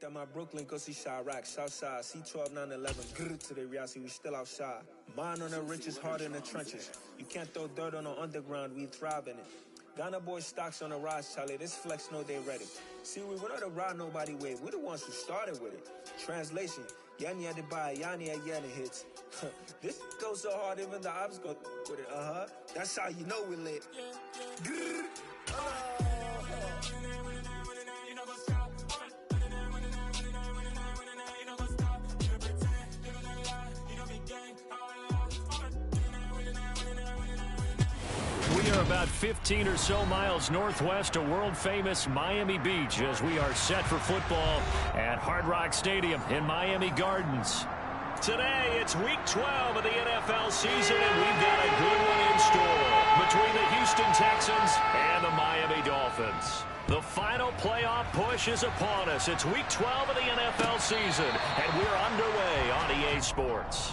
at my Brooklyn, go see Chirac, Southside, C12, 911, grrr to the reality, we still outside. Mine on the riches, hard in the trenches. You can't throw dirt on the underground, we thrive in it. Ghana boy stocks on the rise, Charlie, this flex know they ready. See, we were not to ride nobody with, we're the ones who started with it. Translation, Yanni had to buy, Yanni had Yanni hits. This goes so hard, even the ops go with it, That's how you know we lit. Grrr. We are about 15 or so miles northwest of world-famous Miami Beach as we are set for football at Hard Rock Stadium in Miami Gardens. Today, it's Week 12 of the NFL season, and we've got a good one in store between the Houston Texans and the Miami Dolphins. The final playoff push is upon us. It's Week 12 of the NFL season, and we're underway on EA Sports.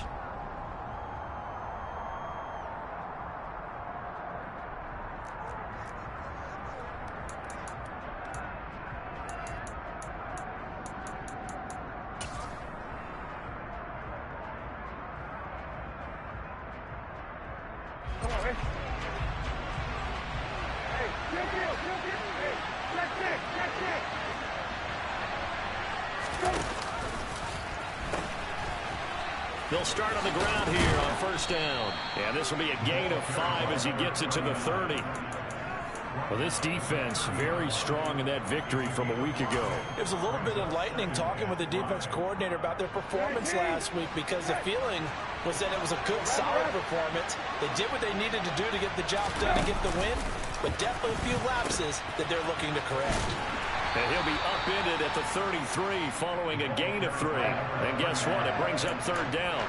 They'll start on the ground here on first down. And this will be a gain of 5 as he gets it to the 30. Well, this defense very strong in that victory from a week ago. It was a little bit enlightening talking with the defense coordinator about their performance last week because the feeling was that it was a good, solid performance. They did what they needed to do to get the job done and get the win, but definitely a few lapses that they're looking to correct. And he'll be upended at the 33 following a gain of 3. And guess what? It brings up third down.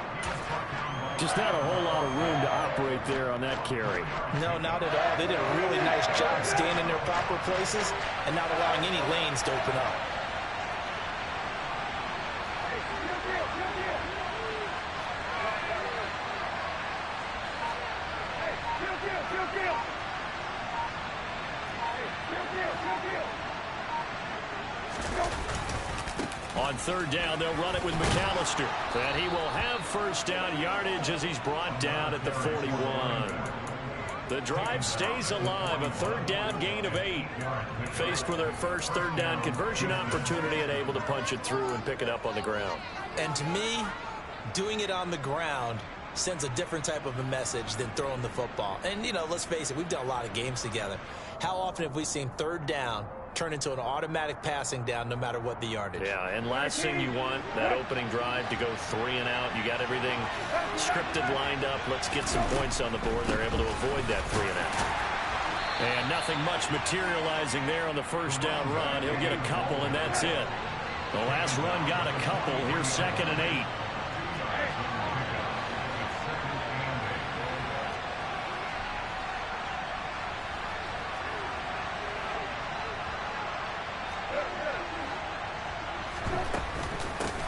Just not a whole lot of room to operate there on that carry. No, not at all. They did a really nice job staying in their proper places and not allowing any lanes to open up. On third down, they'll run it with McAllister. And he will have first down yardage as he's brought down at the 41. The drive stays alive, a third down gain of 8. Faced for their first third down conversion opportunity and able to punch it through and pick it up on the ground. And to me, doing it on the ground sends a different type of a message than throwing the football. And, you know, let's face it, we've done a lot of games together. How often have we seen third down turn into an automatic passing down no matter what the yardage? Yeah, and last thing you want, that opening drive to go 3 and out. You got everything scripted, lined up. Let's get some points on the board. They're able to avoid that 3 and out. And nothing much materializing there on the first down run. He'll get a couple, and that's it. The last run got a couple. Here's 2nd and 8.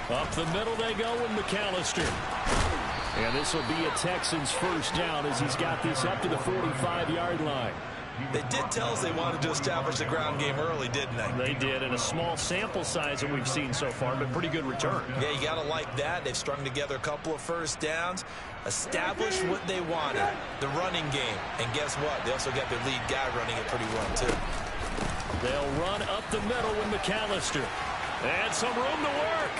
Up the middle they go with McAllister. And this will be a Texans first down as he's got this up to the 45-yard line. They did tell us they wanted to establish the ground game early, didn't they? They did, in a small sample size that we've seen so far, but pretty good return. Yeah, you got to like that. They've strung together a couple of first downs, established what they wanted, the running game. And guess what? They also got their lead guy running it pretty well, too. They'll run up the middle with McAllister. And some room to work.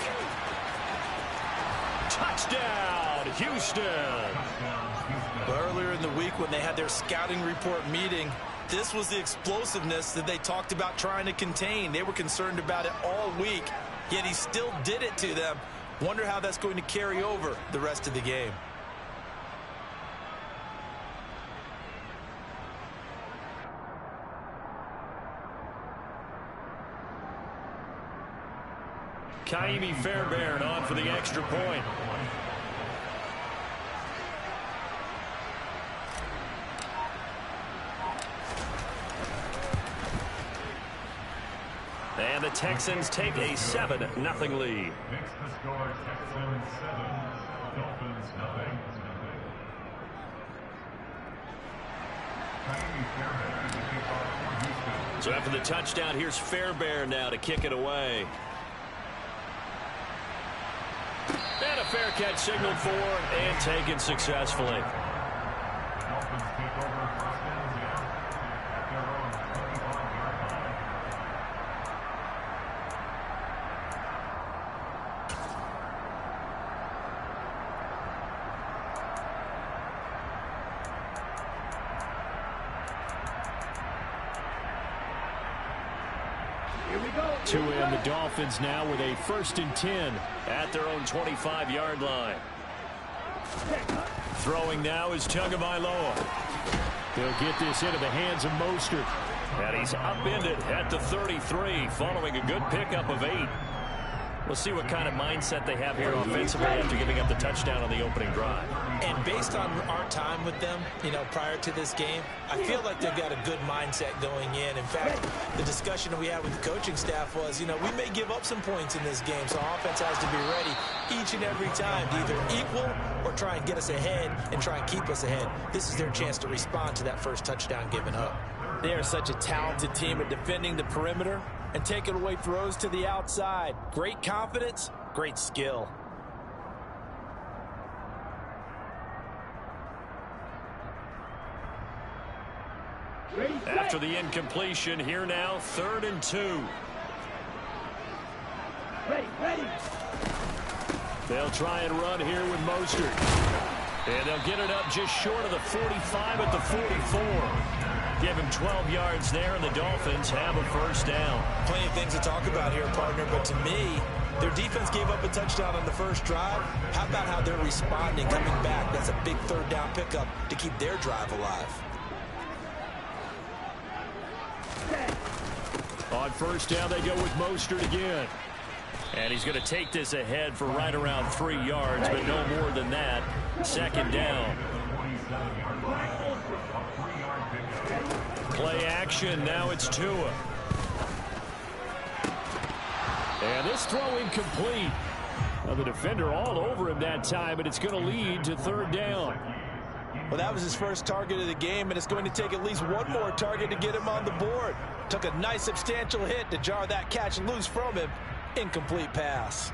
Touchdown, Houston. Earlier in the week when they had their scouting report meeting, this was the explosiveness that they talked about trying to contain. They were concerned about it all week, yet he still did it to them. Wonder how that's going to carry over the rest of the game. Kaimi Fairbairn on for the extra point. And the Texans take a 7-0 lead. Makes the score Texans 7, Dolphins 9. So after the touchdown, here's Fairbairn now to kick it away. fair catch signaled for and taken successfully. Dolphins take over first and 10 at their own 25-yard line. To end the Dolphins now with a 1st and 10 at their own 25-yard line. Throwing now is Tagovailoa. They'll get this into the hands of Mostert. And he's upended at the 33 following a good pickup of 8. We'll see what kind of mindset they have here offensively after giving up the touchdown on the opening drive. And based on our time with them, prior to this game, I feel like they've got a good mindset going in. In fact, the discussion that we had with the coaching staff was, we may give up some points in this game, so our offense has to be ready each and every time to either equal or try and get us ahead and try and keep us ahead. This is their chance to respond to that first touchdown given up. They are such a talented team at defending the perimeter and taking away throws to the outside. Great confidence, great skill. After the incompletion, here now, 3rd and 2. They'll try and run here with Mostert. And they'll get it up just short of the 45 at the 44. Give him 12 yards there, and the Dolphins have a first down. Plenty of things to talk about here, partner, but to me, their defense gave up a touchdown on the first drive. How about how they're responding, coming back? That's a big 3rd down pickup to keep their drive alive. On first down, they go with Mostert again. And he's going to take this ahead for right around 3 yards, but no more than that. 2nd down. Play action. Now it's Tua. And this throw incomplete. Well, the defender all over him that time, but it's going to lead to 3rd down. Well, that was his first target of the game, and it's going to take at least one more target to get him on the board. Took a nice substantial hit to jar that catch loose from him. Incomplete pass.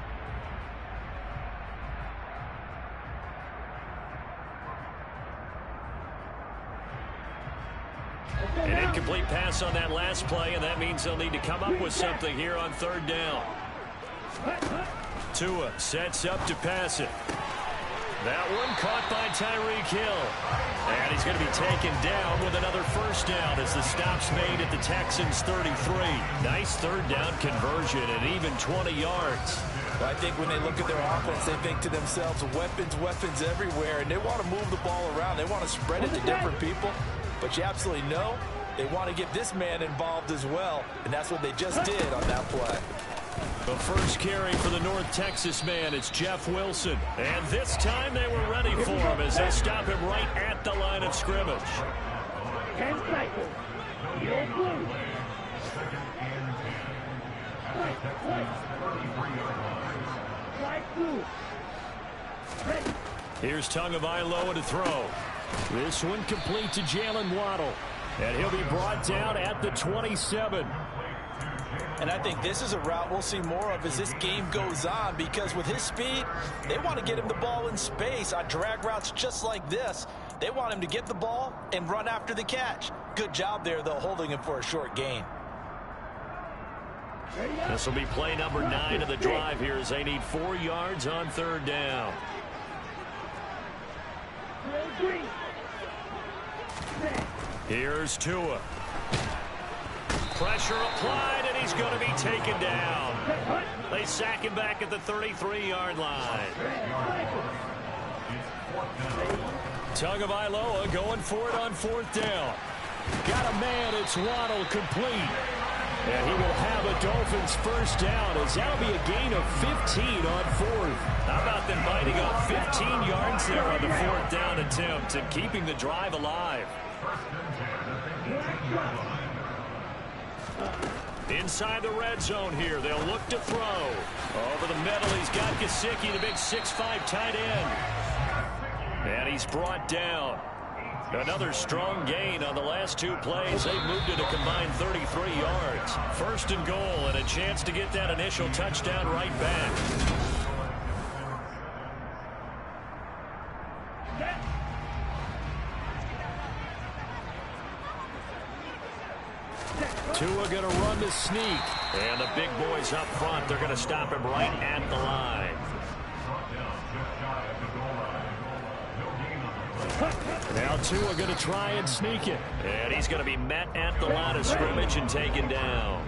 An incomplete pass on that last play, and that means they'll need to come up with something here on 3rd down. Tua sets up to pass it. That one caught by Tyreek Hill. And he's going to be taken down with another first down as the stop's made at the Texans' 33. Nice 3rd down conversion and even 20 yards. Well, I think when they look at their offense, they think to themselves, weapons everywhere, and they want to move the ball around. They want to spread it to different people. But you absolutely know they want to get this man involved as well, and that's what they just did on that play. The first carry for the North Texas man, it's Jeff Wilson. And this time they were ready for him as they stop him right at the line of scrimmage. Here's Tagovailoa to throw. This one complete to Jalen Waddle. And he'll be brought down at the 27. And I think this is a route we'll see more of as this game goes on, because with his speed, they want to get him the ball in space on drag routes just like this. They want him to get the ball and run after the catch. Good job there, though, holding him for a short gain. This will be play number 9 of the drive here as they need 4 yards on 3rd down. Here's Tua. Pressure applied, and he's going to be taken down. They sack him back at the 33-yard line. Tagovailoa going for it on 4th down. Got a man, it's Waddle complete. And he will have a Dolphins first down as that'll be a gain of 15 on 4th. How about them biting off 15 yards there on the 4th down attempt and keeping the drive alive? Inside the red zone here, they'll look to throw. Over the middle, he's got Gesicki, the big 6'5" tight end. And he's brought down. Another strong gain on the last 2 plays. They've moved it a combined 33 yards. 1st and goal, and a chance to get that initial touchdown right back. Tua going to run the sneak. And the big boys up front, they're going to stop him right at the line. Now Tua going to try and sneak it. And he's going to be met at the line of scrimmage and taken down.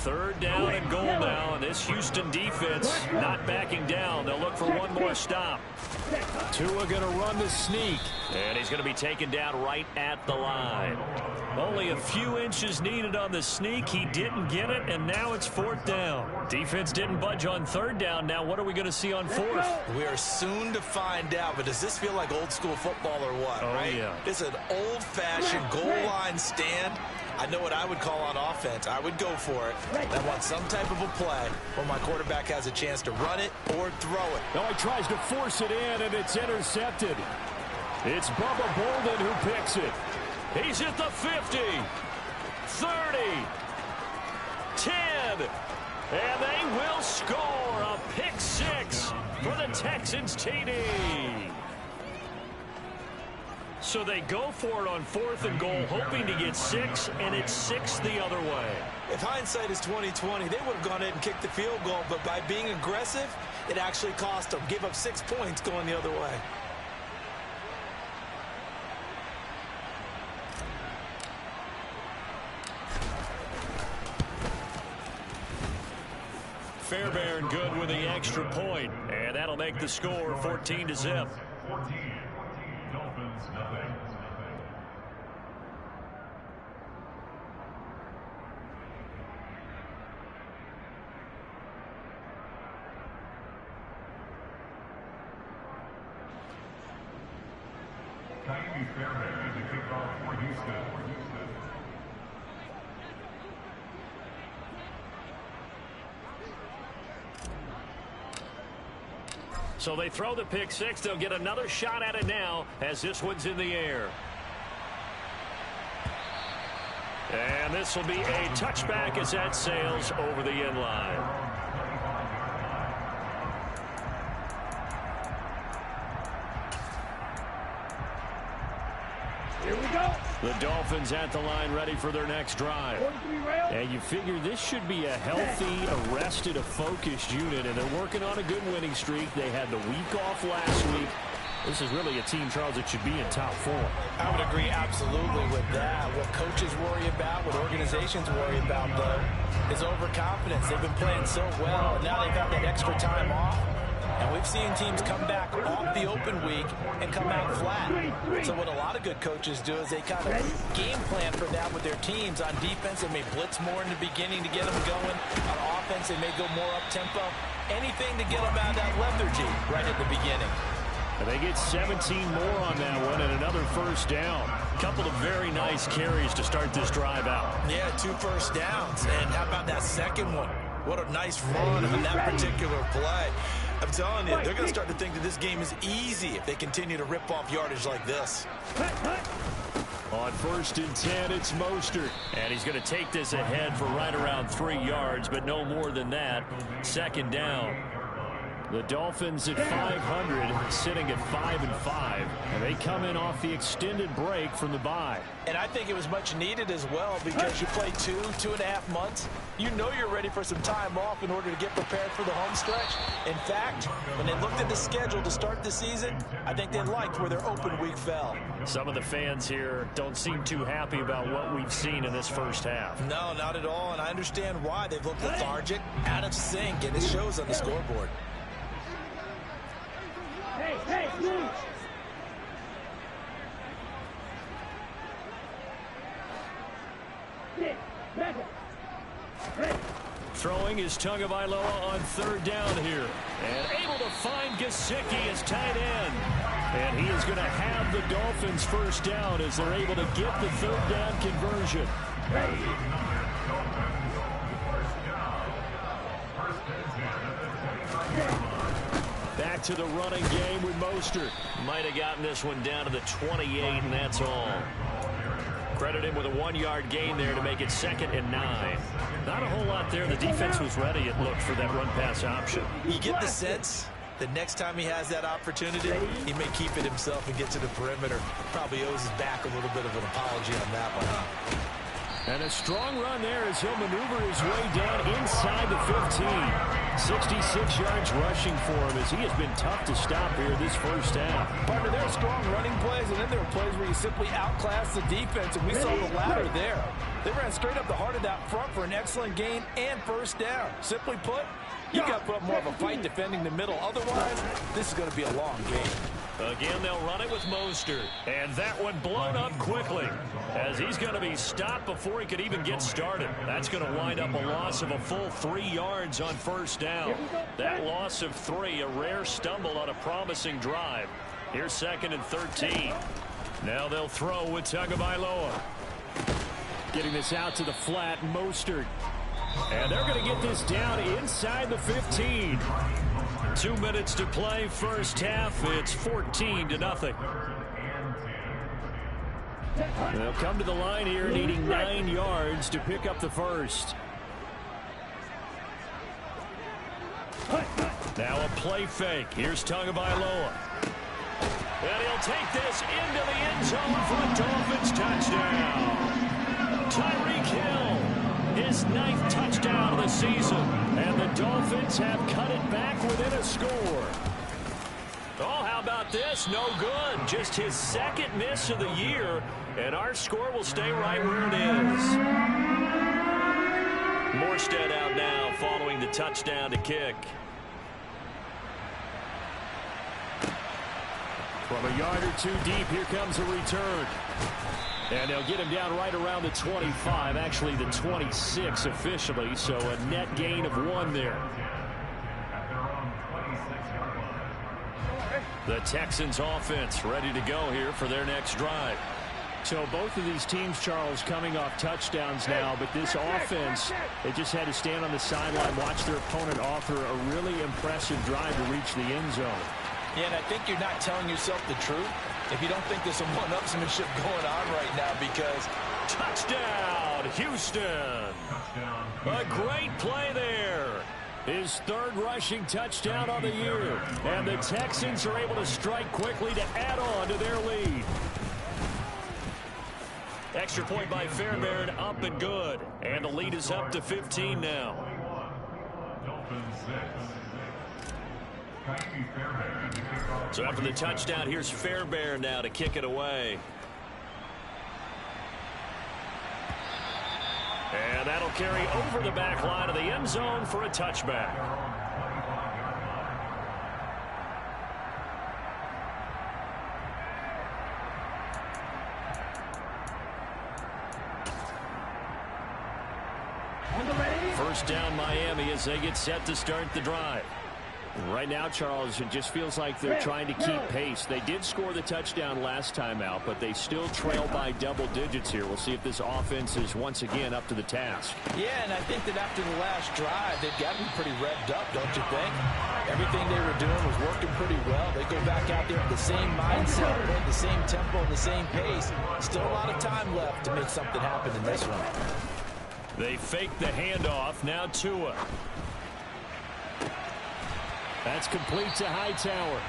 3rd down and goal now, and this Houston defense not backing down. They'll look for one more stop. Tua going to run the sneak, and he's going to be taken down right at the line. Only a few inches needed on the sneak. He didn't get it, and now it's 4th down. Defense didn't budge on 3rd down. Now what are we going to see on 4th? We are soon to find out, but does this feel like old school football or what? Oh, right? Yeah. It's an old-fashioned goal line stand. I know what I would call on offense. I would go for it. I want some type of a play where my quarterback has a chance to run it or throw it. No, he tries to force it in, and it's intercepted. It's Bubba Bolden who picks it. He's at the 50, 30, 10, and they will score a pick 6 for the Texans TD. So they go for it on 4th and goal, hoping to get 6, and it's 6 the other way. If hindsight is 20/20, they would have gone ahead and kicked the field goal, but by being aggressive, it actually cost them. Give up 6 points going the other way. Fairbairn good with the extra point, and that'll make the score 14-0. 14. Dolphins, nothing. Kyrie Fairbairn is a kickoff for Houston. So they throw the pick 6. They'll get another shot at it now as this one's in the air. And this will be a touchback as that sails over the end line. Here we go. The Dolphins at the line ready for their next drive. And you figure this should be a healthy, arrested, a focused unit, and they're working on a good winning streak. They had the week off last week. This is really a team, Charles, that should be in top 4. I would agree absolutely with that. What coaches worry about, what organizations worry about, though, is overconfidence. They've been playing so well, and now they've got that extra time off. And we've seen teams come back off the open week and come out flat. So what a lot of good coaches do is they kind of game plan for that with their teams. On defense, they may blitz more in the beginning to get them going. On offense, they may go more up-tempo. Anything to get them out of that lethargy right at the beginning. And they get 17 more on that one and another first down. Couple of very nice carries to start this drive out. Yeah, 2 first downs. And how about that second one? What a nice run on that particular play. I'm telling you, they're going to start to think that this game is easy if they continue to rip off yardage like this. On 1st and 10, it's Mostert. And he's going to take this ahead for right around 3 yards, but no more than that. 2nd down. The Dolphins at 500, sitting at 5-5, and they come in off the extended break from the bye. And I think it was much needed as well because you play 2.5 months. You know you're ready for some time off in order to get prepared for the home stretch. In fact, when they looked at the schedule to start the season, I think they liked where their open week fell. Some of the fans here don't seem too happy about what we've seen in this first half. No, not at all, and I understand why. They've looked lethargic, out of sync, and it shows on the scoreboard. Hey, move. Throwing is Tagovailoa on 3rd down here. And able to find Gesicki as tight end. And he is going to have the Dolphins first down as they're able to get the 3rd down conversion. Back to the running game with Mostert. Might have gotten this one down to the 28, and that's all. Credit him with a 1-yard gain there to make it 2nd and 9. Not a whole lot there. The defense was ready, it looked, for that run-pass option. You get the sense that next time he has that opportunity, he may keep it himself and get to the perimeter. Probably owes his back a little bit of an apology on that one. And a strong run there as he'll maneuver his way down inside the 15. 66 yards rushing for him as he has been tough to stop here this first half. Partner, there are strong running plays, and then there are plays where you simply outclass the defense, and we saw the latter there. They ran straight up the heart of that front for an excellent gain and first down. Simply put, you got to put up more of a fight defending the middle. Otherwise, this is going to be a long game. Again, they'll run it with Mostert. And that one blown up quickly as he's going to be stopped before he could even get started. That's going to wind up a loss of a full 3 yards on first down. That loss of 3, a rare stumble on a promising drive. Here's 2nd and 13. Now they'll throw with Tagovailoa. Getting this out to the flat, Mostert. And they're going to get this down inside the 15. 2 minutes to play first half. It's 14-0. They'll come to the line here needing 9 yards to pick up the first. Now a play fake. Here's Tagovailoa. And he'll take this into the end zone for a Dolphins touchdown. Tyreek Hill, his 9th touchdown of the season. And the Dolphins have cut it back within a score. Oh, how about this? No good. Just his 2nd miss of the year. And our score will stay right where it is. Morstead out now following the touchdown to kick. From a yard or 2 deep, here comes a return. And they'll get him down right around the 25, actually the 26 officially, so a net gain of 1 there. The Texans offense ready to go here for their next drive. So both of these teams, Charles, coming off touchdowns now, but this offense, they just had to stand on the sideline, watch their opponent offer a really impressive drive to reach the end zone. Yeah, and I think you're not telling yourself the truth if you don't think there's some one-upsmanship going on right now, because touchdown, Houston. A great play there. His 3rd rushing touchdown on the year. And the Texans are able to strike quickly to add on to their lead. Extra point by Fairbairn, up and good. And the lead is up to 15 now. So after the touchdown, here's Fairbairn now to kick it away. And that'll carry over the back line of the end zone for a touchback. First down Miami as they get set to start the drive. Right now, Charles, it just feels like they're trying to keep pace. They did score the touchdown last time out, but they still trail by double digits here. We'll see if this offense is once again up to the task. Yeah, and I think that after the last drive, they've got to be pretty revved up, don't you think? Everything they were doing was working pretty well. They go back out there with the same mindset, the same tempo, and the same pace. Still a lot of time left to make something happen in this one. They fake the handoff. Now Tua. That's complete to Hightower.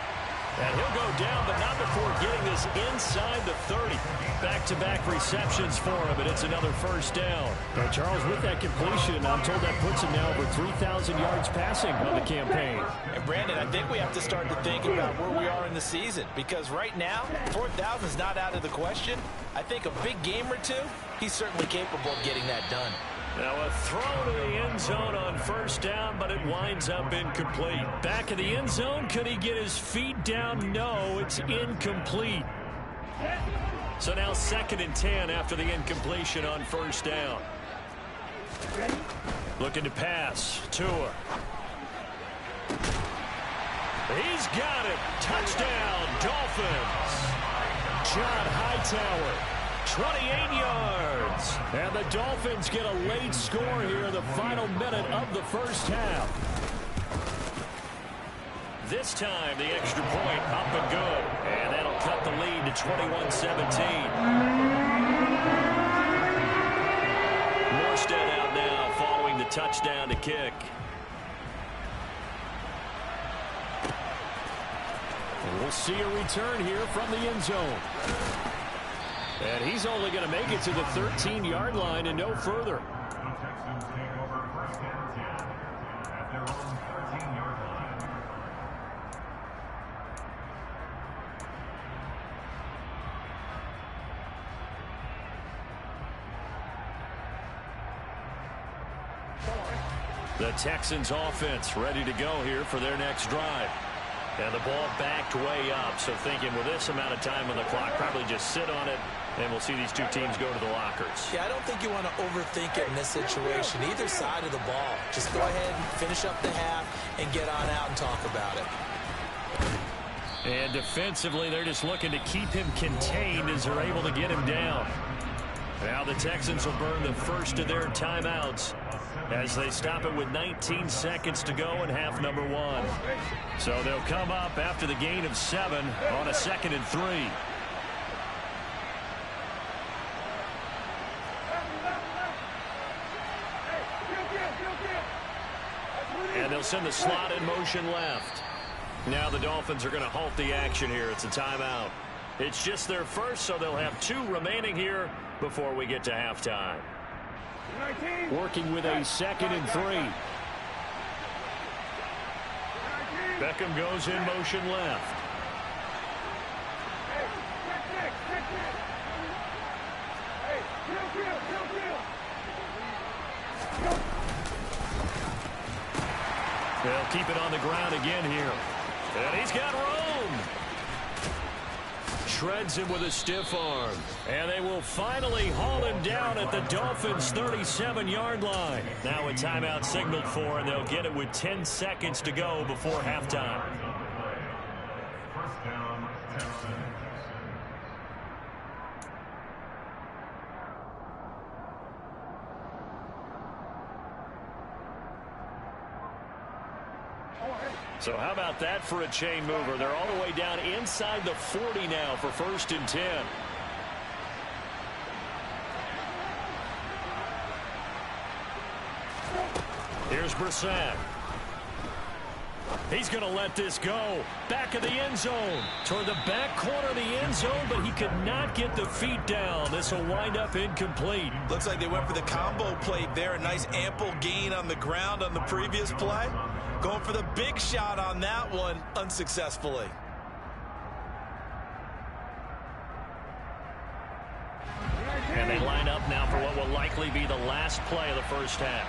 And he'll go down, but not before getting this inside the 30. Back-to-back receptions for him, and it's another first down. Now, Charles, with that completion, I'm told that puts him now over 3,000 yards passing on the campaign. And, Brandon, I think we have to start to think about where we are in the season, because right now, 4,000 is not out of the question. I think a big game or 2, he's certainly capable of getting that done. Now a throw to the end zone on first down, but it winds up incomplete. Back of the end zone, could he get his feet down? No, it's incomplete. So now 2nd and 10 after the incompletion on first down. Looking to pass. Tua. He's got it. Touchdown, Dolphins. John Hightower. 28 yards. And the Dolphins get a late score here in the final minute of the first half. This time, the extra point up and good. And that'll cut the lead to 21-17. Morstead out now following the touchdown to kick. And we'll see a return here from the end zone. And he's only going to make it to the 13-yard line and no further. The Texans take over first and 10 at their own 13-yard line. The Texans offense ready to go here for their next drive. And the ball backed way up, so thinking with this amount of time on the clock, probably just sit on it, and we'll see these two teams go to the lockers. Yeah, I don't think you want to overthink it in this situation. Either side of the ball. Just go ahead and finish up the half and get on out and talk about it. And defensively, they're just looking to keep him contained as they're able to get him down. Now the Texans will burn the first of their timeouts as they stop it with 19 seconds to go in half number one. So they'll come up after the gain of 7 on a 2nd and 3. And they'll send the slot in motion left. Now the Dolphins are going to halt the action here. It's a timeout. It's just their first, so they'll have 2 remaining here before we get to halftime. Working with a 2nd and 3. Beckham goes in motion left. They'll keep it on the ground again here. And he's got room. Shreds him with a stiff arm. And they will finally haul him down at the Dolphins' 37-yard line. Now a timeout signaled for, and they'll get it with 10 seconds to go before halftime. First down, Texans. So how about that for a chain mover? They're all the way down inside the 40 now for 1st and 10. Here's Brissett. He's going to let this go. Back of the end zone. Toward the back corner of the end zone, but he could not get the feet down. This will wind up incomplete. Looks like they went for the combo play there. A nice ample gain on the ground on the previous play. Going for the big shot on that one unsuccessfully. And they line up now for what will likely be the last play of the first half.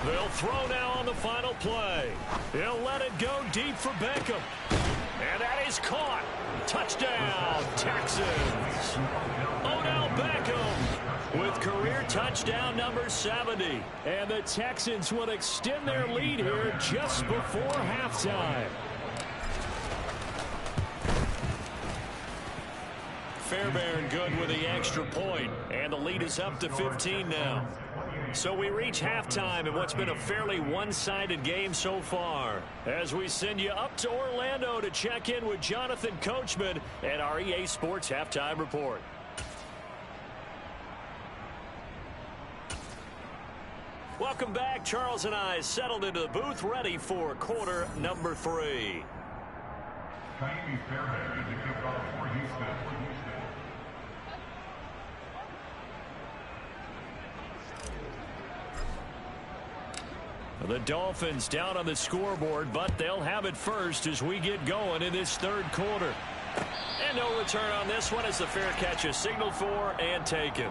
They'll throw now on the final play. He'll let it go deep for Beckham. And that is caught. Touchdown, Texans. Odell Beckham with career touchdown number 70. And the Texans will extend their lead here just before halftime. Fairbairn good with the extra point, and the lead is up to 15 now. So we reach halftime in what's been a fairly one-sided game so far, as we send you up to Orlando to check in with Jonathan Coachman and our EA Sports Halftime Report. Welcome back. Charles and I settled into the booth, ready for quarter number 3. Kaimi Fairbairn to kick off for Houston. The Dolphins down on the scoreboard, but they'll have it first as we get going in this third quarter. And no return on this one as the fair catch is signaled for and taken.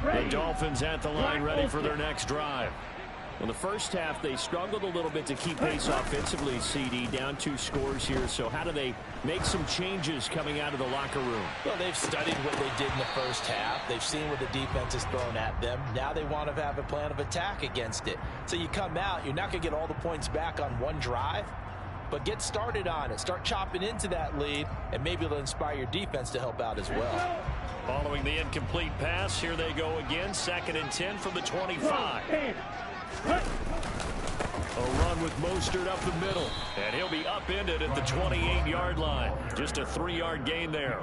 The Dolphins at the line ready for their next drive. In the first half, they struggled a little bit to keep pace offensively, CD, down 2 scores here. So how do they make some changes coming out of the locker room? Well, they've studied what they did in the first half. They've seen what the defense has thrown at them. Now they want to have a plan of attack against it. So you come out, you're not going to get all the points back on one drive, but get started on it. Start chopping into that lead, and maybe it'll inspire your defense to help out as well. Following the incomplete pass, here they go again. 2nd and 10 from the 25. A run with Mostert up the middle, and he'll be upended at the 28-yard line. Just a 3-yard gain there.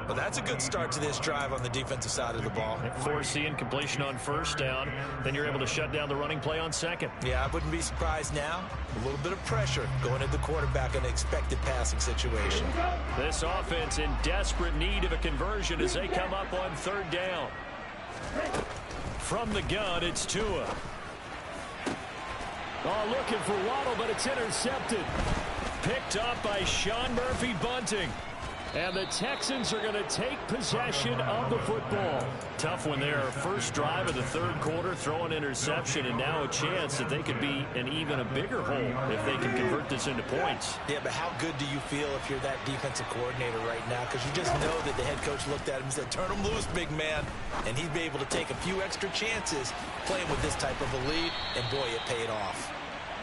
Well, that's a good start to this drive on the defensive side of the ball. Force the incompletion on 1st down. Then you're able to shut down the running play on 2nd. Yeah, I wouldn't be surprised now. A little bit of pressure going at the quarterback in an expected passing situation. This offense in desperate need of a conversion as they come up on 3rd down. From the gun, it's Tua. Oh, looking for Waddle, but it's intercepted. Picked up by Sean Murphy Bunting. And the Texans are going to take possession of the football. Tough one there. First drive of the 3rd quarter, throw an interception, and now a chance that they could be in even a bigger hole if they can convert this into points. Yeah, but how good do you feel if you're that defensive coordinator right now? Because you just know that the head coach looked at him and said, turn him loose, big man. And he'd be able to take a few extra chances playing with this type of a lead, and boy, it paid off.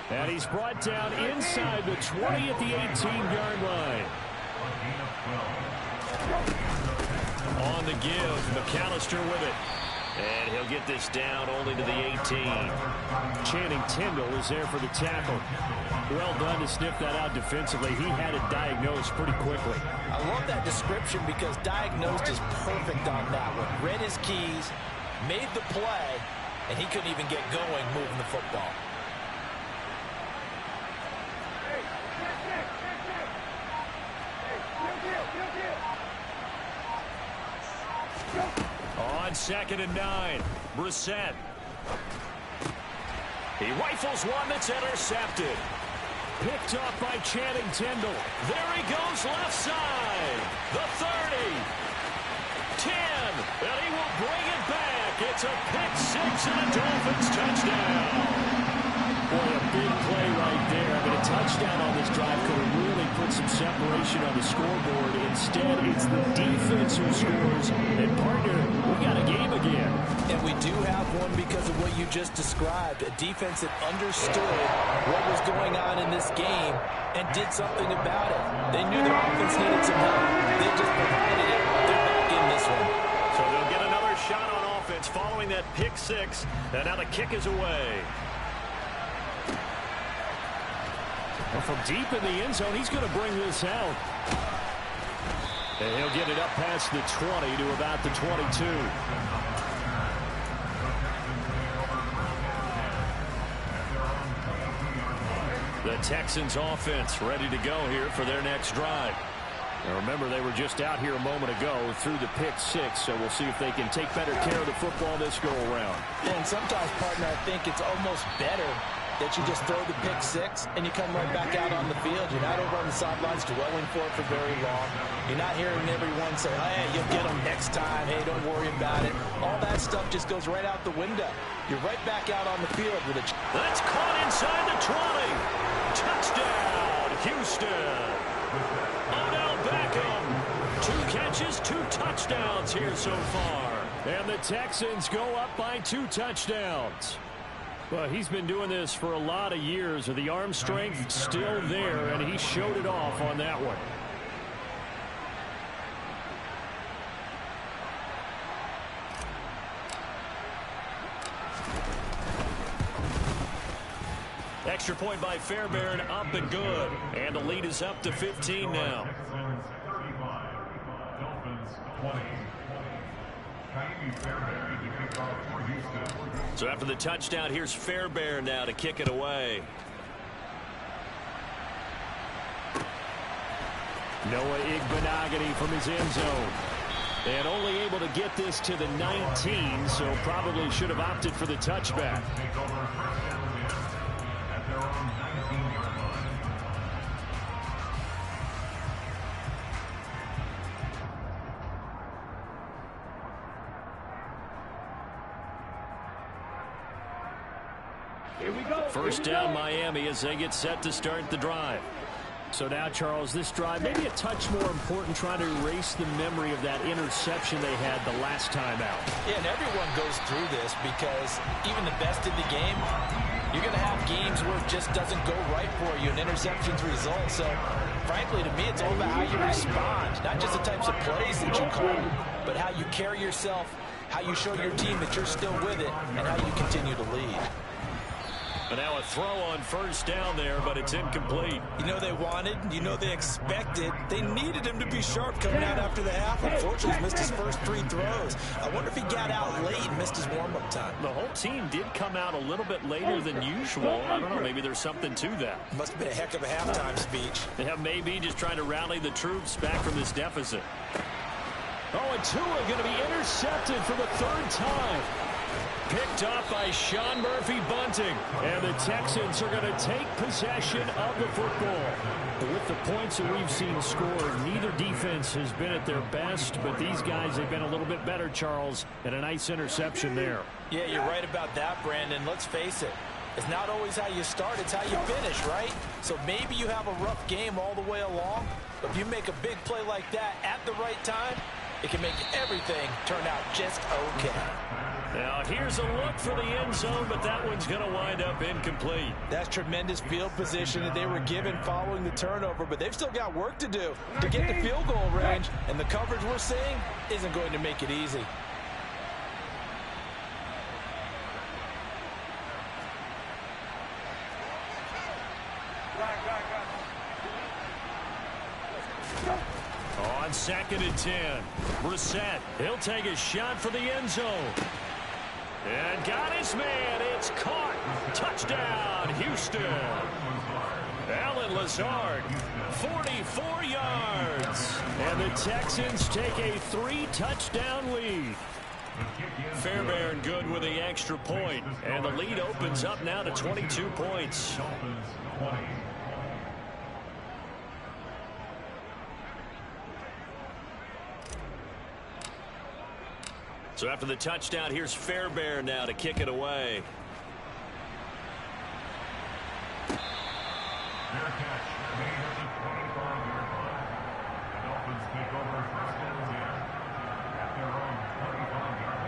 And he's brought down inside the 20 at the 18-yard line. On the give, McAllister with it. And he'll get this down only to the 18. Channing Tindall is there for the tackle. Well done to sniff that out defensively. He had it diagnosed pretty quickly. I love that description because diagnosed is perfect on that one. Read his keys, made the play, and he couldn't even get going moving the football. On 2nd and 9, Brissett. He rifles one that's intercepted. Picked up by Channing Tindall. There he goes left side. The 30. 10. And he will bring it back. It's a pick-6 and a Dolphins touchdown. Boy, a big play right there. I mean, a touchdown on this drive could have really put some separation on the scoreboard. Instead, it's the defense who scores. And, partner, we got a game again. And we do have one because of what you just described. A defense that understood what was going on in this game and did something about it. They knew their offense needed some help. They just provided it. They're back in this one. So they'll get another shot on offense following that pick-6. And now the kick is away. Well, from deep in the end zone, he's going to bring this out. And he'll get it up past the 20 to about the 22. The Texans offense ready to go here for their next drive. Now remember, they were just out here a moment ago through the pick-6, so we'll see if they can take better care of the football this go-around. And sometimes, partner, I think it's almost better that you just throw the pick-6 and you come right back out on the field. You're not over on the sidelines dwelling for it for very long. You're not hearing everyone say, hey, you'll get them next time. Hey, don't worry about it. All that stuff just goes right out the window. You're right back out on the field with a... That's caught inside the 20. Touchdown, Houston. Odell Beckham. 2 catches, 2 touchdowns here so far. And the Texans go up by 2 touchdowns. Well, he's been doing this for a lot of years. The arm strength still there, and he showed it off on that one. Extra point by Fairbairn, up and good. And the lead is up to 15 now. So after the touchdown, here's Fairbairn now to kick it away. Noah Igbenogany from his end zone. And only able to get this to the 19, so probably should have opted for the touchback. First down Miami as they get set to start the drive. So now, Charles, this drive maybe a touch more important, trying to erase the memory of that interception they had the last time out. Yeah, and everyone goes through this because even the best in the game, you're going to have games where it just doesn't go right for you, and interceptions result. So, frankly, to me, it's all about how you respond, not just the types of plays that you call, but how you carry yourself, how you show your team that you're still with it, and how you continue to lead. But now a throw on first down there, but it's incomplete. You know they wanted, you know they expected. They needed him to be sharp coming out after the half. Unfortunately, he's missed his first 3 throws. I wonder if he got out late and missed his warm-up time. The whole team did come out a little bit later than usual. I don't know, maybe there's something to that. Must have been a heck of a halftime speech. Yeah, maybe just trying to rally the troops back from this deficit. Oh, and Tua going to be intercepted for the 3rd time. Picked up by Sean Murphy-Bunting. And the Texans are going to take possession of the football. With the points that we've seen scored, neither defense has been at their best, but these guys have been a little bit better, Charles, and a nice interception there. Yeah, you're right about that, Brandon. Let's face it. It's not always how you start, it's how you finish, right? So maybe you have a rough game all the way along, but if you make a big play like that at the right time, it can make everything turn out just okay. Now, here's a look for the end zone, but that one's going to wind up incomplete. That's tremendous field position that they were given following the turnover, but they've still got work to do to get to field goal range, and the coverage we're seeing isn't going to make it easy. On 2nd and 10, Brissett, he'll take a shot for the end zone. And got his man. It's caught. Touchdown, Houston. Allen Lazard, 44 yards. And the Texans take a 3-touchdown lead. Fairbairn good with the extra point. And the lead opens up now to 22 points. So after the touchdown, here's Fairbairn now to kick it away. Fair catch made at the 25-yard line. The Dolphins take over 1st and 10 at their own 25-yard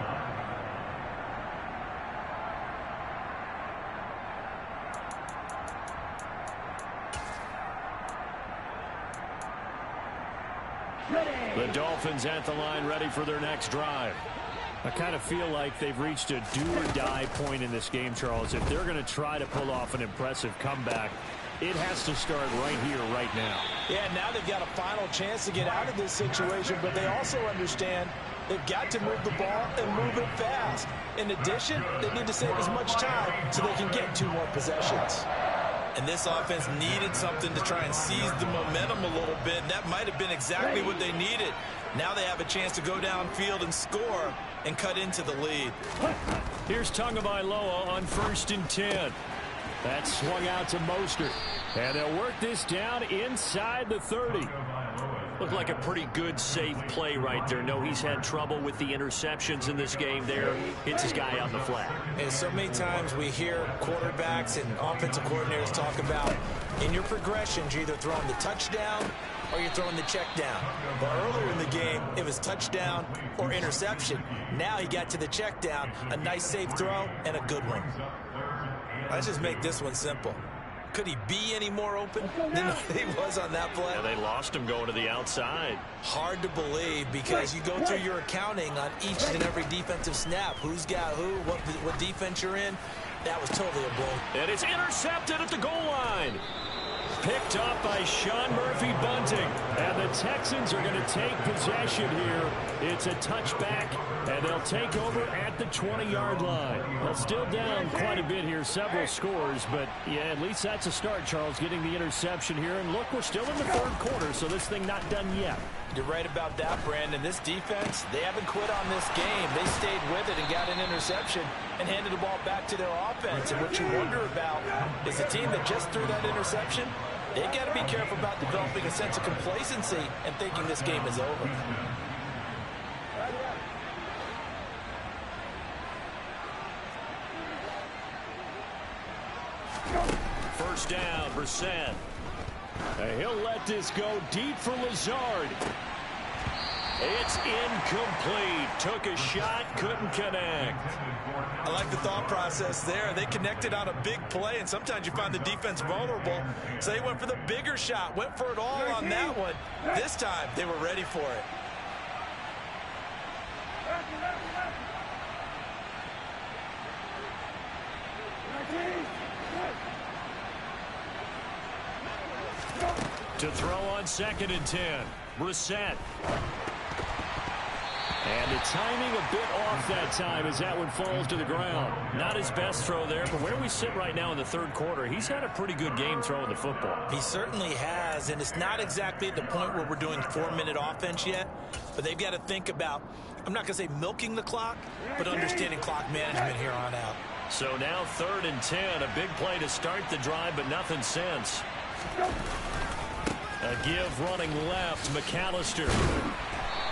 line. The Dolphins at the line, ready for their next drive. I kind of feel like they've reached a do-or-die point in this game, Charles. If they're going to try to pull off an impressive comeback, it has to start right here, right now. Yeah, now they've got a final chance to get out of this situation, but they also understand they've got to move the ball and move it fast. In addition, they need to save as much time so they can get 2 more possessions. And this offense needed something to try and seize the momentum a little bit, and that might have been exactly what they needed. Now they have a chance to go downfield and score and cut into the lead. Here's Tagovailoa on 1st and 10. That's swung out to Mostert. And they'll work this down inside the 30. Looked like a pretty good, safe play right there. No, he's had trouble with the interceptions in this game there. Hits his guy on the flat. And so many times we hear quarterbacks and offensive coordinators talk about in your progressions, you're either throwing the touchdown or you're throwing the check down. But earlier in the game, it was touchdown or interception. Now he got to the check down, a nice safe throw, and a good one. Let's just make this one simple. Could he be any more open than he was on that play? Yeah, they lost him going to the outside. Hard to believe because you go through your accounting on each and every defensive snap. Who's got who, what defense you're in. That was totally a blow. And it's intercepted at the goal line. Picked up by Sean Murphy-Bunting. And the Texans are going to take possession here. It's a touchback, and they'll take over at the 20-yard line. They'll still down quite a bit here, several scores, but, yeah, at least that's a start, Charles, getting the interception here. And, look, we're still in the 3rd quarter, so this thing not done yet. You're right about that, Brandon. This defense, they haven't quit on this game. They stayed with it and got an interception and handed the ball back to their offense. And what you wonder about is a team that just threw that interception, they got to be careful about developing a sense of complacency and thinking this game is over. First down, Brissett. He'll let this go deep for Lazard. It's incomplete. Took a shot, couldn't connect. I like the thought process there. They connected on a big play, and sometimes you find the defense vulnerable. So they went for the bigger shot, went for it all on that one. This time, they were ready for it. To throw on 2nd and 10. Brissett. And the timing a bit off that time as that one falls to the ground. Not his best throw there, but where we sit right now in the 3rd quarter, he's had a pretty good game throwing the football. He certainly has, and it's not exactly at the point where we're doing 4-minute offense yet, but they've got to think about, I'm not going to say milking the clock, but understanding clock management here on out. So now 3rd and 10, a big play to start the drive, but nothing since. A give running left, McAllister.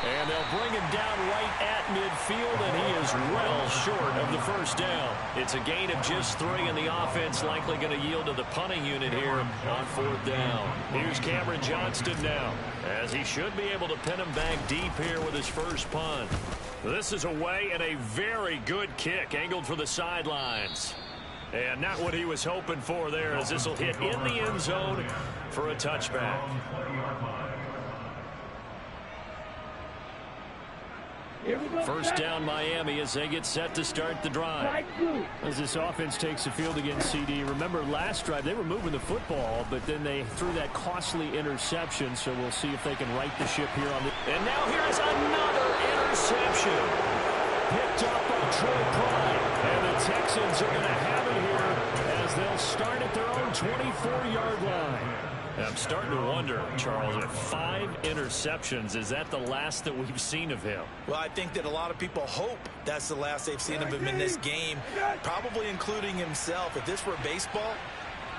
And they'll bring him down right at midfield, and he is well short of the first down. It's a gain of just 3, and the offense likely going to yield to the punting unit here on 4th down. Here's Cameron Johnston now, as he should be able to pin him back deep here with his first punt. This is away and a very good kick, angled for the sidelines. And not what he was hoping for there, as this will hit in the end zone for a touchback. First down Miami as they get set to start the drive. As this offense takes the field against CD. Remember last drive they were moving the football, but then they threw that costly interception, so we'll see if they can right the ship here on the. And now here's another interception. Picked up by Troy Pride. And the Texans are going to have it here as they'll start at their own 24-yard line. I'm starting to wonder, Charles, if 5 interceptions, is that the last that we've seen of him? Well, I think that a lot of people hope that's the last they've seen of him in this game, probably including himself. If this were baseball,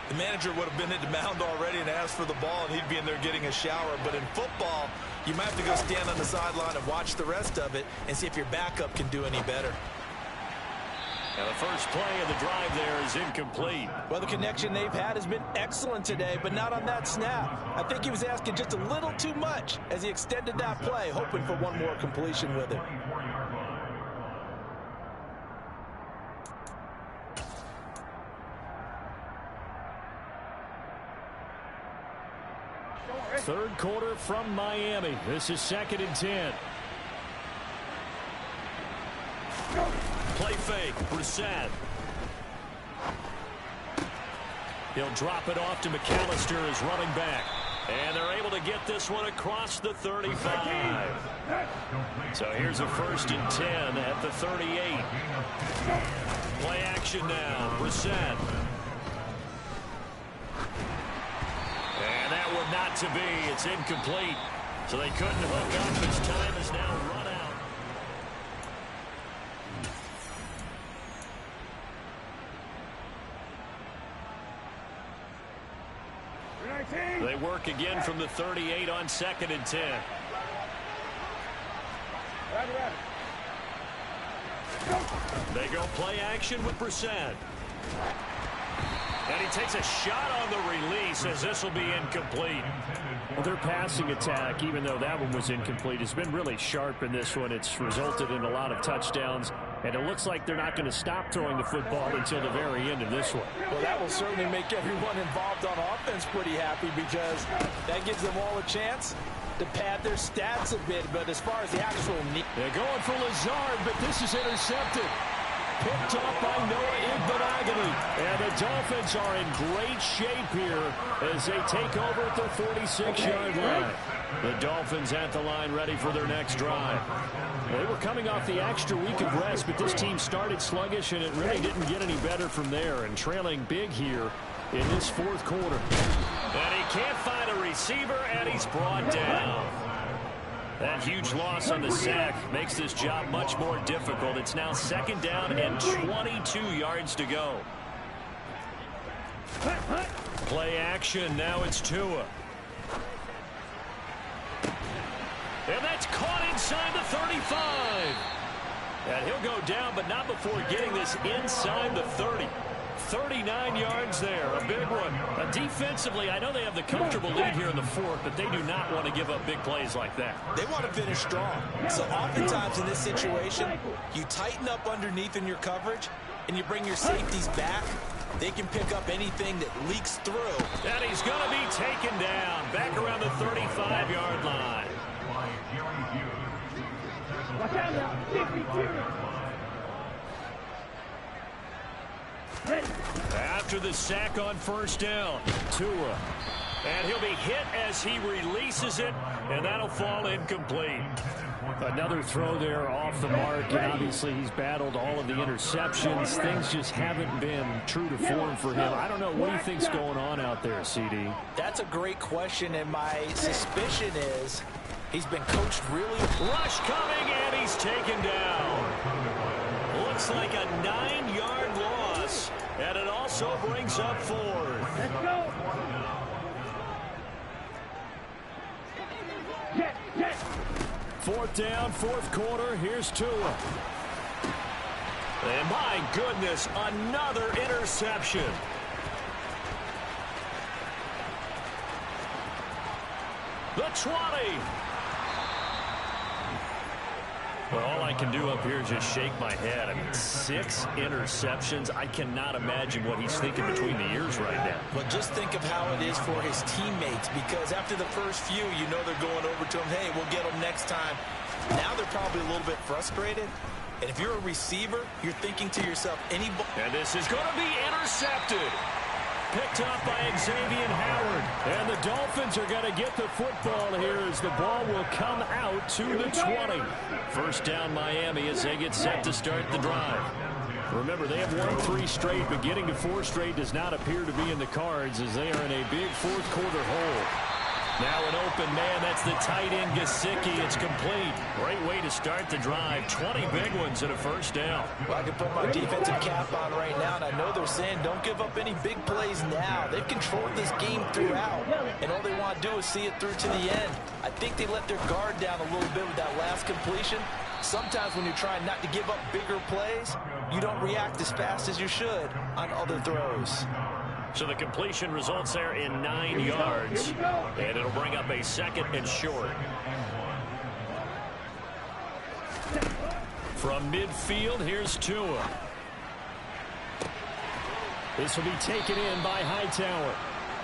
the manager would have been at the mound already and asked for the ball, and he'd be in there getting a shower. But in football, you might have to go stand on the sideline and watch the rest of it and see if your backup can do any better. Now the first play of the drive there is incomplete. Well, the connection they've had has been excellent today, but not on that snap. I think he was asking just a little too much as he extended that play, hoping for one more completion with it. Third quarter from Miami. This is 2nd and 10. Play fake, Brissett. He'll drop it off to McAllister as running back. And they're able to get this one across the 35. So here's a 1st and 10 at the 38. Play action now, Brissett. And that one not to be. It's incomplete. So they couldn't hook up. His time is now run out. They work again from the 38 on 2nd and 10. They go play action with Brissett. And he takes a shot on the release as this will be incomplete. Well, their passing attack, even though that one was incomplete, has been really sharp in this one. It's resulted in a lot of touchdowns, and it looks like they're not going to stop throwing the football until the very end of this one. Well, that will certainly make everyone involved on offense pretty happy, because that gives them all a chance to pad their stats a bit. But as far as the actual need, they're going for Lazard, but this is intercepted. Picked up by Noah Igbenogany. And the Dolphins are in great shape here as they take over at their 46-yard line. The Dolphins at the line ready for their next drive. They were coming off the extra week of rest, but this team started sluggish, and it really didn't get any better from there. And trailing big here in this 4th quarter. And he can't find a receiver, and he's brought down. That huge loss on the sack makes this job much more difficult. It's now 2nd down and 22 yards to go. Play action. Now it's Tua. And that's caught inside the 35. And he'll go down, but not before getting this inside the 30. 39 yards there, a big one. Defensively, I know they have the comfortable lead here in the fourth, but they do not want to give up big plays like that. They want to finish strong. So oftentimes in this situation, you tighten up underneath in your coverage, and you bring your safeties back. They can pick up anything that leaks through. And he's going to be taken down back around the 35-yard line. Watch out now. 52. After the sack on first down, Tua. And he'll be hit as he releases it, and that'll fall incomplete. Another throw there off the mark, and obviously he's battled all of the interceptions. Things just haven't been true to form for him. I don't know. What do you think's going on out there, CD? That's a great question, and my suspicion is he's been coached really. Rush coming, and he's taken down. Looks like a 9-yard loss, and it also brings up fourth. Let's go. Fourth down, fourth quarter. Here's Tua. And my goodness, another interception. The 20. Well, all I can do up here is just shake my head. I mean, 6 interceptions. I cannot imagine what he's thinking between the ears right now. Well, just think of how it is for his teammates, because after the first few, you know they're going over to him, hey, we'll get them next time. Now they're probably a little bit frustrated. And if you're a receiver, you're thinking to yourself, any ball. And this is going to be intercepted. Picked up by Xavier Howard. And the Dolphins are going to get the football here as the ball will come out to the 20. First down Miami as they get set to start the drive. Remember, they have won 3 straight, but getting to 4 straight does not appear to be in the cards as they are in a big fourth quarter hole. Now an open man, that's the tight end Gesicki. It's complete. Great way to start the drive. 20 big ones and a first down. Well, I can put my defensive cap on right now, and I know they're saying don't give up any big plays now. They've controlled this game throughout, and all they want to do is see it through to the end. I think they let their guard down a little bit with that last completion. Sometimes when you're trying not to give up bigger plays, you don't react as fast as you should on other throws. So the completion results there in 9 yards. And it'll bring up a second and short. From midfield, here's Tua. This will be taken in by Hightower.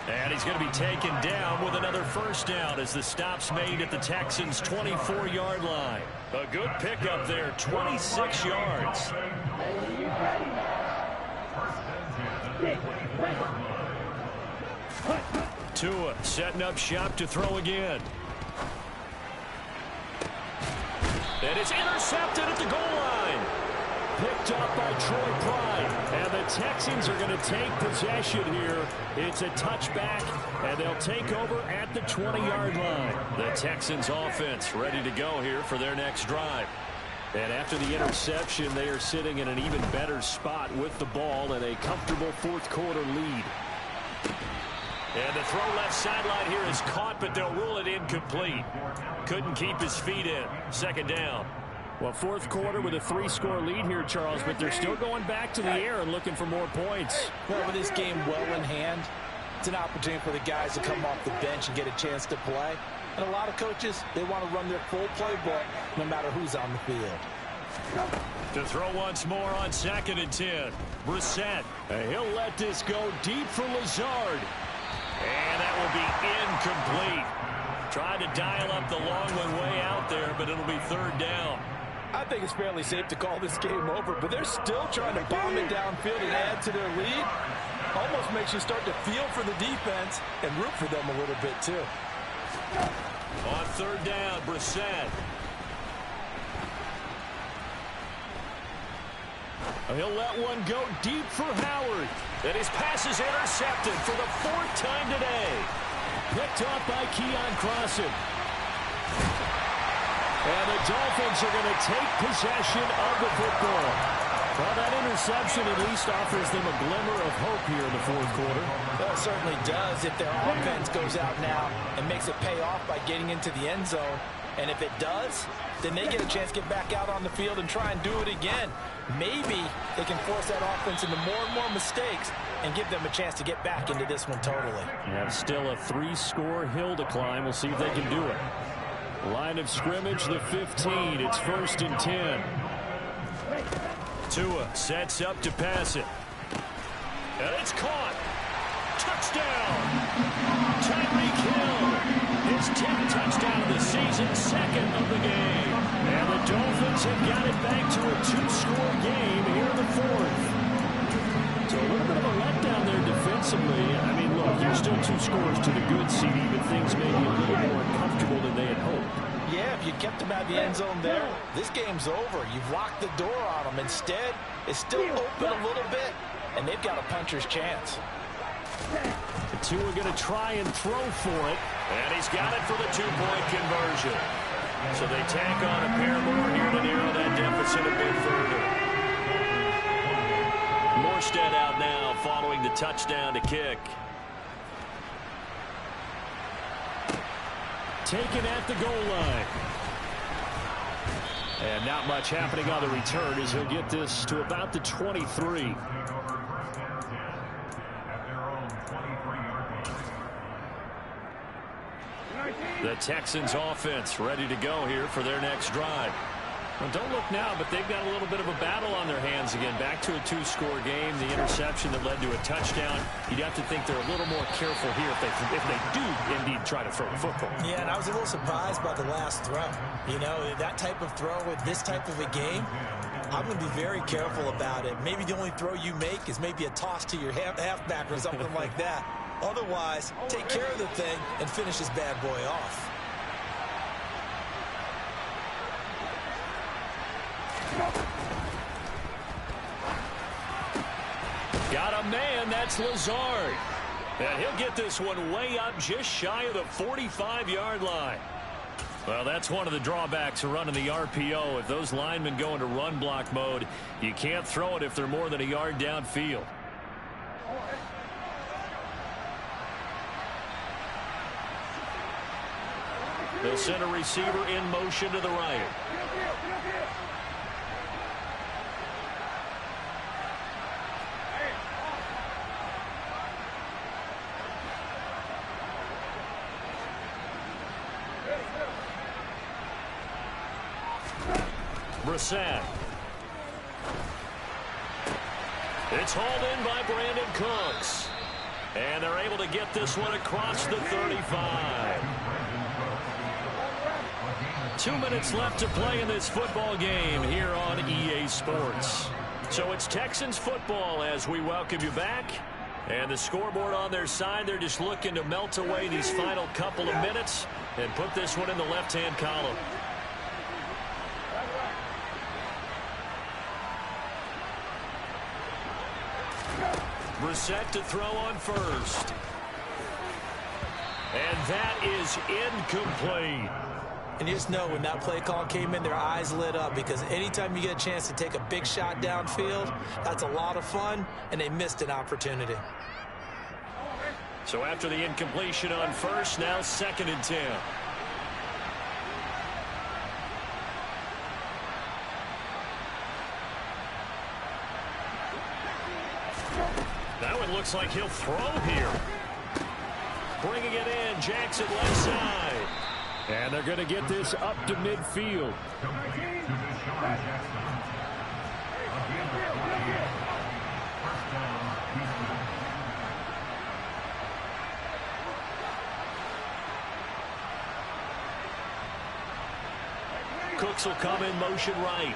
And he's going to be taken down with another first down as the stop's made at the Texans' 24-yard line. A good pickup there, 26 yards. Tua setting up shop to throw again. And it's intercepted at the goal line. Picked up by Troy Pride. And the Texans are going to take possession here. It's a touchback, and they'll take over at the 20-yard line. The Texans offense ready to go here for their next drive. And after the interception, they are sitting in an even better spot with the ball and a comfortable fourth quarter lead. And the throw left sideline here is caught, but they'll rule it incomplete. Couldn't keep his feet in. Second down. Well, fourth quarter with a 3-score lead here, Charles, but they're still going back to the air and looking for more points. Well, with this game well in hand, it's an opportunity for the guys to come off the bench and get a chance to play. And a lot of coaches, they want to run their full playbook no matter who's on the field. To throw once more on 2nd and 10. Brissett. And he'll let this go deep for Lazard. And that will be incomplete. Tried to dial up the long one way out there, but it'll be third down. I think it's fairly safe to call this game over, but they're still trying to bomb it downfield and add to their lead. Almost makes you start to feel for the defense and root for them a little bit, too. On third down, Brissett. He'll let one go deep for Howard. And his pass is intercepted for the 4th time today. Picked off by Keon Crossan. And the Dolphins are going to take possession of the football. Well, that interception at least offers them a glimmer of hope here in the fourth quarter. Well, it certainly does if their offense goes out now and makes it pay off by getting into the end zone. And if it does, then they get a chance to get back out on the field and try and do it again. Maybe they can force that offense into more and more mistakes and give them a chance to get back into this one totally. Yeah, still a 3-score hill to climb. We'll see if they can do it. Line of scrimmage, the 15. It's 1st and 10. Tua sets up to pass it. And it's caught. Touchdown. Tyreek Hill. His 10th touchdown of the season, 2nd of the game. And the Dolphins have got it back to a 2-score game here in the 4th. So a little bit of a letdown there defensively. I mean, look, you're still 2 scores to the good, CD, but things may be a little more uncomfortable than they had hoped. Yeah, if you kept them out of the end zone there, this game's over. You've locked the door on them. Instead, it's still open a little bit, and they've got a puncher's chance. The two are going to try and throw for it. And he's got it for the 2-point conversion. So they tack on a pair more here to narrow that deficit a bit further. Morstead out now following the touchdown to kick. Taken at the goal line. And not much happening on the return as he'll get this to about the 23. The Texans offense ready to go here for their next drive. Well, don't look now, but they've got a little bit of a battle on their hands again. Back to a 2-score game. The interception that led to a touchdown. You'd have to think they're a little more careful here if they do indeed try to throw the football. Yeah, and I was a little surprised by the last throw. You know, that type of throw with this type of a game, I'm going to be very careful about it. Maybe the only throw you make is maybe a toss to your halfback or something like that. Otherwise, take care of the thing and finish this bad boy off. Got a man, that's Lazard. And he'll get this one way up just shy of the 45-yard line. Well, that's one of the drawbacks of running the RPO. If those linemen go into run block mode, you can't throw it if they're more than a yard downfield. They'll send a receiver in motion to the right. Brissett. It's hauled in by Brandon Cooks. And they're able to get this one across the 35. 2 minutes left to play in this football game here on EA Sports. So it's Texans football as we welcome you back. And the scoreboard on their side, they're just looking to melt away these final couple of minutes and put this one in the left-hand column. Brissett to throw on first. And that is incomplete. And you just know when that play call came in, their eyes lit up, because anytime you get a chance to take a big shot downfield, that's a lot of fun, and they missed an opportunity. So after the incompletion on first, now 2nd and 10. That one looks like he'll throw here. Bringing it in, Jackson left side. And they're going to get this up to midfield. Cooks will come in motion right.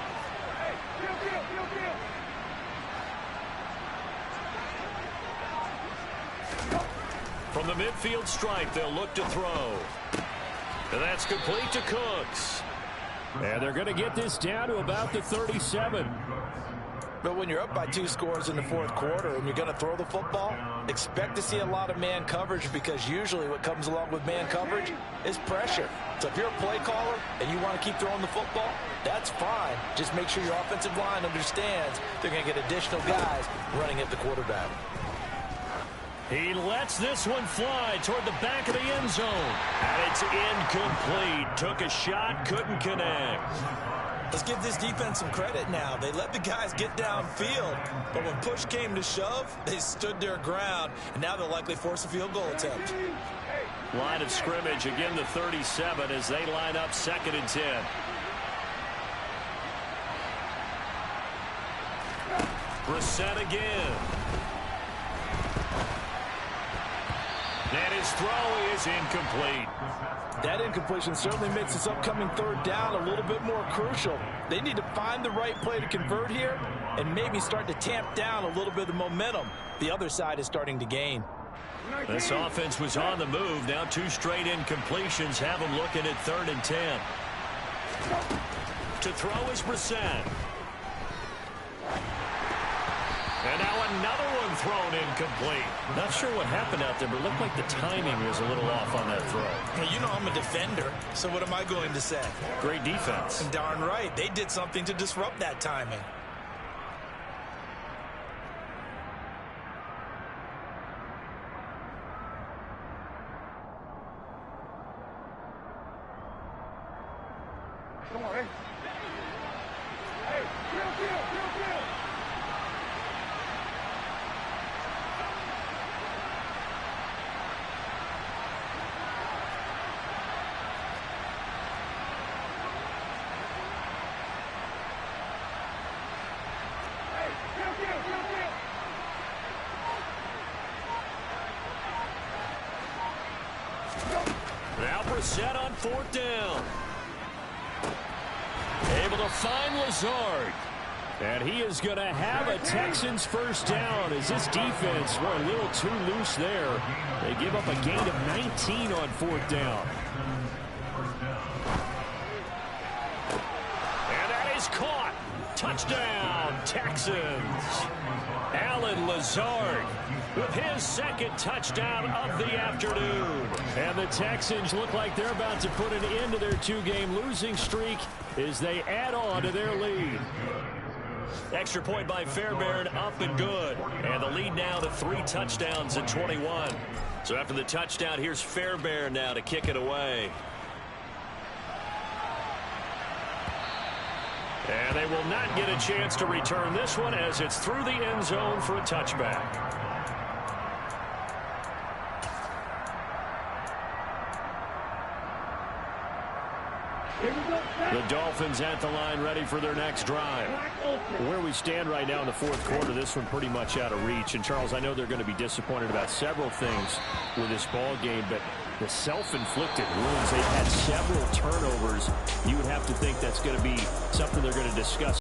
From the midfield stripe, they'll look to throw. And that's complete to Cooks. And they're going to get this down to about the 37. But when you're up by 2 scores in the 4th quarter and you're going to throw the football, expect to see a lot of man coverage, because usually what comes along with man coverage is pressure. So if you're a play caller and you want to keep throwing the football, that's fine. Just make sure your offensive line understands they're going to get additional guys running at the quarterback. He lets this one fly toward the back of the end zone. And it's incomplete. Took a shot, couldn't connect. Let's give this defense some credit now. They let the guys get downfield, but when push came to shove, they stood their ground, and now they'll likely force a field goal attempt. Line of scrimmage, again the 37 as they line up 2nd and 10. Brissett again. And his throw is incomplete. That incompletion certainly makes this upcoming 3rd down a little bit more crucial. They need to find the right play to convert here and maybe start to tamp down a little bit of the momentum the other side is starting to gain. This offense was on the move. Now 2 straight incompletions have them looking at 3rd and 10. To throw is Brissett. And now another one thrown incomplete. Not sure what happened out there, but it looked like the timing was a little off on that throw. Hey, you know I'm a defender, so what am I going to say? Great defense. Darn right. They did something to disrupt that timing. Come on, hey. Hey, kill. Now Brissett on 4th down. Able to find Lazard. And he is going to have a Texans 1st down as this defense were a little too loose there. They give up a gain of 19 on 4th down. And that is caught. Touchdown, Texans. Alan Lazard with his 2nd touchdown of the afternoon. And the Texans look like they're about to put an end to their 2-game losing streak as they add on to their lead. Extra point by Fairbairn, up and good. And the lead now to 3 touchdowns at 21. So after the touchdown, here's Fairbairn now to kick it away. And they will not get a chance to return this one as it's through the end zone for a touchback. The Dolphins at the line ready for their next drive. Where we stand right now in the 4th quarter, this one pretty much out of reach. And, Charles, I know they're going to be disappointed about several things with this ball game, but the self-inflicted wounds, they've had several turnovers. You would have to think that's going to be something they're going to discuss